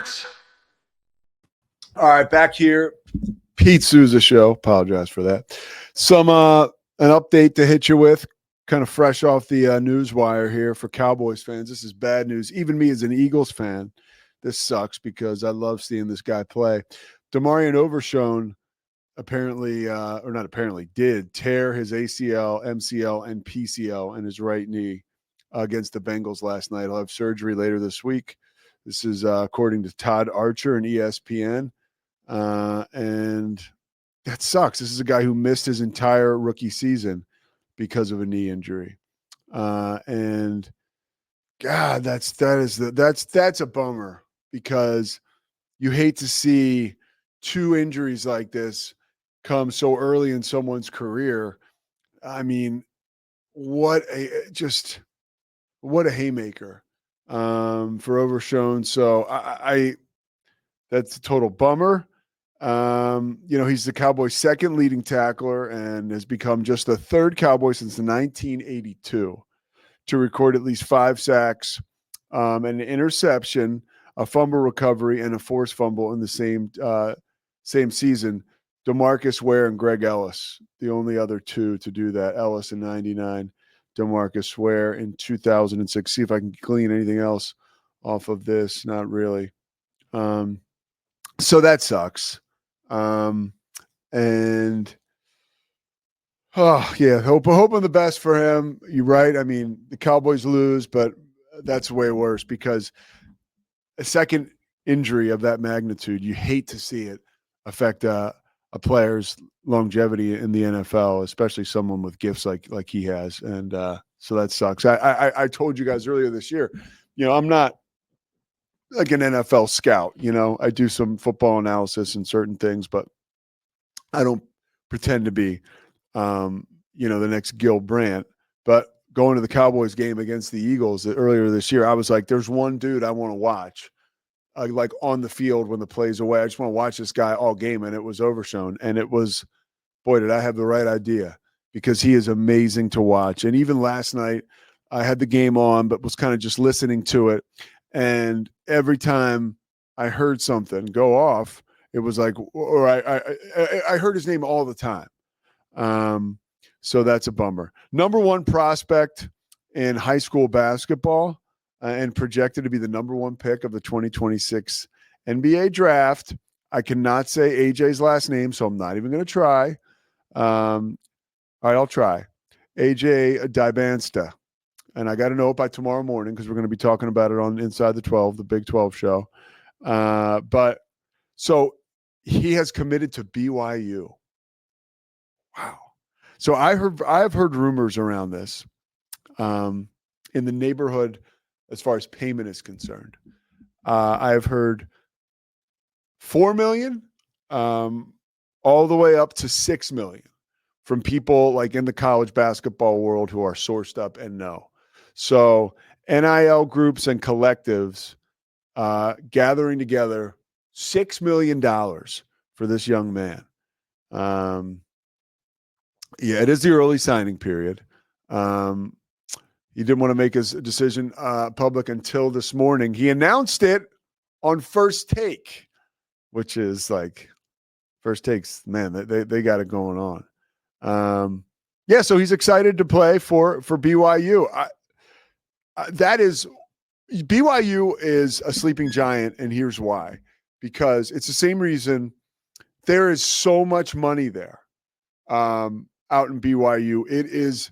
Sports. All right, back here. Pete Souza Show. Apologize for that. Some an update to hit you with, kind of fresh off the news wire here for Cowboys fans. This is bad news. Even me as an Eagles fan, this sucks because I love seeing this guy play. Demarion Overshone apparently, or not apparently, did tear his ACL, MCL, and PCL in his right knee against the Bengals last night. He'll have surgery later this week. This is according to Todd Archer and ESPN. And that sucks. This is a guy who missed his entire rookie season because of a knee injury. And God, that's a bummer because you hate to see two injuries like this come so early in someone's career. I mean, what a haymaker for Overshone. So I that's a total bummer. He's the Cowboys' second leading tackler and has become just the third Cowboy since 1982 to record at least 5 sacks, an interception, a fumble recovery, and a forced fumble in the same season. DeMarcus Ware and Greg Ellis, the only other two to do that. Ellis in 99, DeMarcus Ware in 2006. See if I can glean anything else off of this. Not really. So that sucks. Hoping the best for him. You're right. I mean, the Cowboys lose, but that's way worse because a second injury of that magnitude, you hate to see it affect a player's longevity in the NFL, especially someone with gifts like he has. And so that sucks. I told you guys earlier this year, I'm not like an NFL scout. I do some football analysis and certain things, but I don't pretend to be, the next Gil Brandt. But going to the Cowboys game against the Eagles earlier this year, I was like, there's one dude I want to watch, like on the field when the play's away. I just want to watch this guy all game, and it was Overshone. And it was, boy, did I have the right idea because he is amazing to watch. And even last night, I had the game on, but was kind of just listening to it. And every time I heard something go off, it was like, or I heard his name all the time. So that's a bummer. Number one prospect in high school basketball and projected to be the number one pick of the 2026 NBA draft. I cannot say AJ's last name, so I'm not even going to try. All right, I'll try. AJ Dibansta. And I got to know it by tomorrow morning because we're going to be talking about it on Inside the 12, the Big 12 show. But so he has committed to BYU. Wow. So I've heard rumors around this in the neighborhood as far as payment is concerned. I've heard $4 million all the way up to $6 million from people like in the college basketball world who are sourced up and know. So NIL groups and collectives gathering together $6 million for this young man. It is the early signing period. He didn't want to make his decision public until this morning. He announced it on First Take, which is like First Takes, man, they got it going on. So he's excited to play for BYU. BYU is a sleeping giant, and here's why. Because it's the same reason there is so much money there out in BYU. It is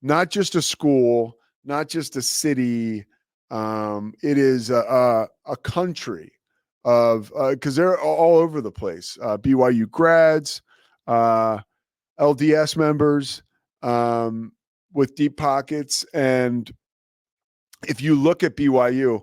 not just a school, not just a city. It is a country of because they're all over the place. BYU grads, LDS members with deep pockets. And if you look at BYU,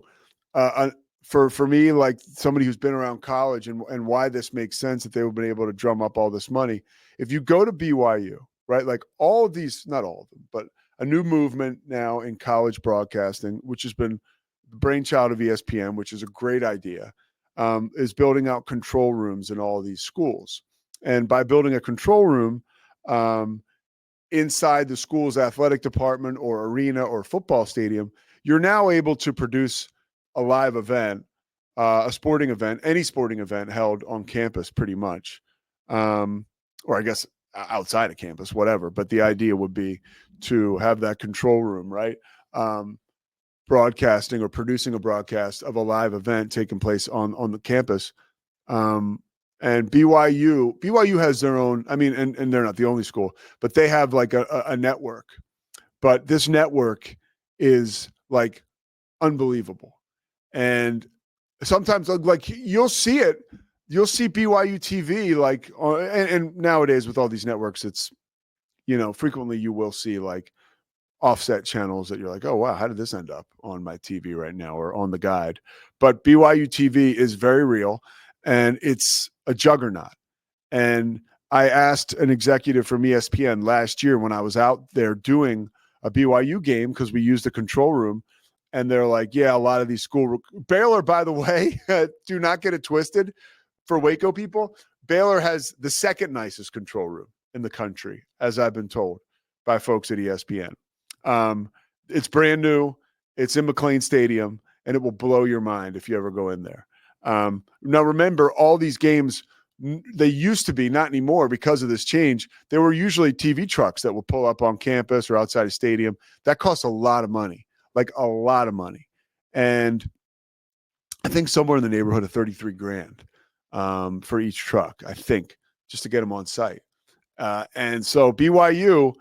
for me, like somebody who's been around college and why this makes sense that they would have been able to drum up all this money. If you go to BYU, right, like all of these, not all of them, but a new movement now in college broadcasting, which has been the brainchild of ESPN, which is a great idea, is building out control rooms in all of these schools. And by building a control room inside the school's athletic department or arena or football stadium, you're now able to produce a live event a sporting event, any sporting event held on campus, pretty much, or I guess outside of campus, whatever. But the idea would be to have that control room, right? Broadcasting or producing a broadcast of a live event taking place on the campus. And BYU has their own, I mean, and they're not the only school, but they have like a network. But this network is like unbelievable. And sometimes like you'll see BYU TV like, and nowadays with all these networks, it's, frequently you will see like offset channels that you're like, oh, wow, how did this end up on my TV right now or on the guide? But BYU TV is very real and it's a juggernaut. And I asked an executive from ESPN last year when I was out there doing a BYU game because we used the control room. And they're like, yeah, a lot of these Baylor, by the way, do not get it twisted for Waco people. Baylor has the second nicest control room in the country, as I've been told by folks at ESPN. It's brand new. It's in McLean Stadium, and it will blow your mind if you ever go in there. Now, remember, all these games, they used to be, not anymore because of this change. There were usually TV trucks that would pull up on campus or outside a stadium. That costs a lot of money, like a lot of money. And I think somewhere in the neighborhood of 33 grand for each truck, I think, just to get them on site. And so BYU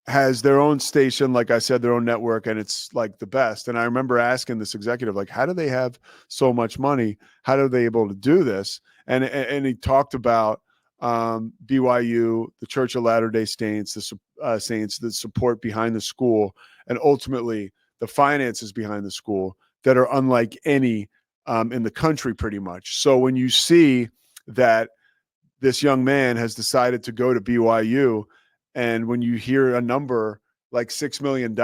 has their own station, like I said, their own network, and it's like the best. And I remember asking this executive, like, how do they have so much money? How are they able to do this? And he talked about BYU, the Church of Latter-day Saints, the support behind the school, and ultimately the finances behind the school that are unlike any in the country, pretty much. So when you see that this young man has decided to go to BYU, and when you hear a number like $6 million,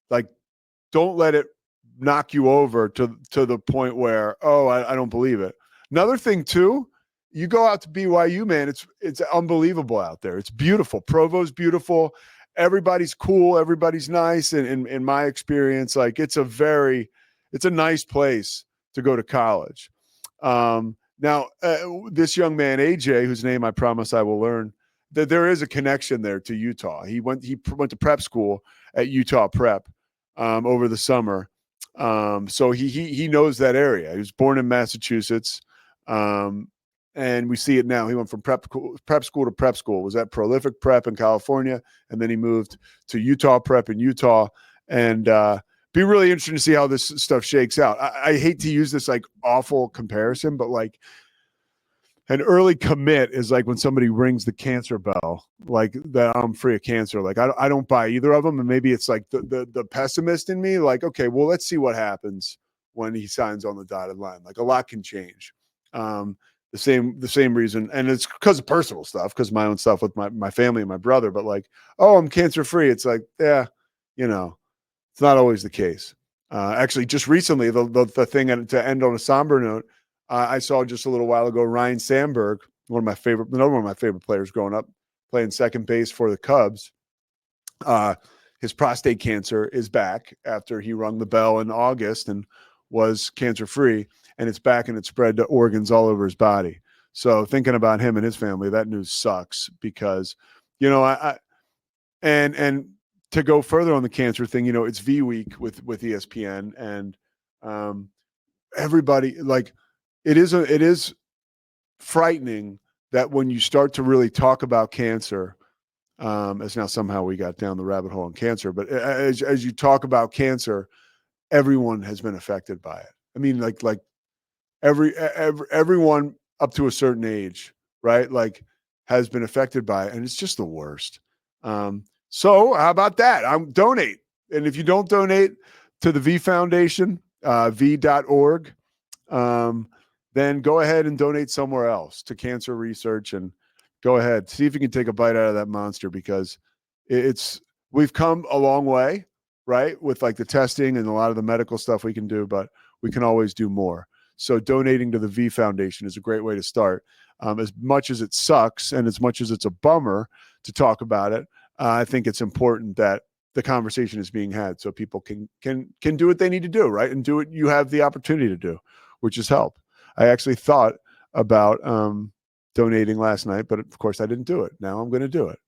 like, don't let it knock you over to the point where, oh, I don't believe it. Another thing too, you go out to BYU, man, it's unbelievable out there. It's beautiful. Provo's beautiful. Everybody's cool. Everybody's nice. And in my experience, like it's a nice place to go to college. Now, this young man, AJ, whose name I promise I will learn, that there is a connection there to Utah. He went to prep school at Utah Prep over the summer. So he knows that area. He was born in Massachusetts. And we see it now. He went from prep school to prep school. Was at Prolific Prep in California, and then he moved to Utah Prep in Utah. And be really interesting to see how this stuff shakes out. I hate to use this like awful comparison, but like an early commit is like when somebody rings the cancer bell, like that I'm free of cancer. Like I don't buy either of them, and maybe it's like the pessimist in me. Like, okay, well, let's see what happens when he signs on the dotted line. Like a lot can change. The same reason, and it's because of personal stuff, because my own stuff with my family and my brother. But like, oh, I'm cancer free. It's like, yeah, it's not always the case. Actually, just recently, the thing to end on a somber note, I saw just a little while ago, Ryan Sandberg, another one of my favorite players growing up, playing second base for the Cubs. His prostate cancer is back after he rung the bell in August and was cancer-free, and it's back and it spread to organs all over his body. So thinking about him and his family, that news sucks because, and to go further on the cancer thing, it's V week with ESPN, and everybody, like, it is frightening that when you start to really talk about cancer, as now somehow we got down the rabbit hole on cancer, but as you talk about cancer, everyone has been affected by it. I mean, like everyone up to a certain age, right? Like has been affected by it, and it's just the worst. So how about that? Donate. And if you don't donate to the V Foundation, v.org, then go ahead and donate somewhere else to cancer research, and go ahead, see if you can take a bite out of that monster, because we've come a long way, right? With like the testing and a lot of the medical stuff we can do, but we can always do more. So donating to the V Foundation is a great way to start. As much as it sucks and as much as it's a bummer to talk about it, I think it's important that the conversation is being had so people can do what they need to do, right? And do what you have the opportunity to do, which has helped. I actually thought about donating last night, but of course I didn't do it. Now I'm going to do it.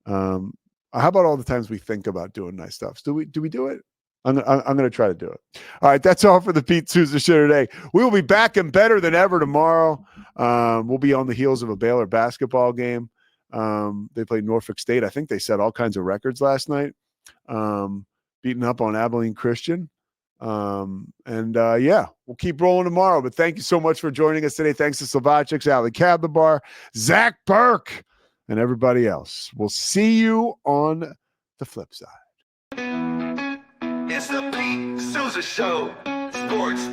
How about all the times we think about doing nice stuff? Do we do it? I'm going to try to do it. All right, that's all for the Pete Souza Show today. We will be back and better than ever tomorrow. We'll be on the heels of a Baylor basketball game. They played Norfolk State. I think they set all kinds of records last night, beating up on Abilene Christian. Yeah, we'll keep rolling tomorrow. But thank you so much for joining us today. Thanks to Slovacics, Ali Cablabar, Zach Burke, and everybody else. We'll see you on the flip side. It's the Pete Souza Show. Sports.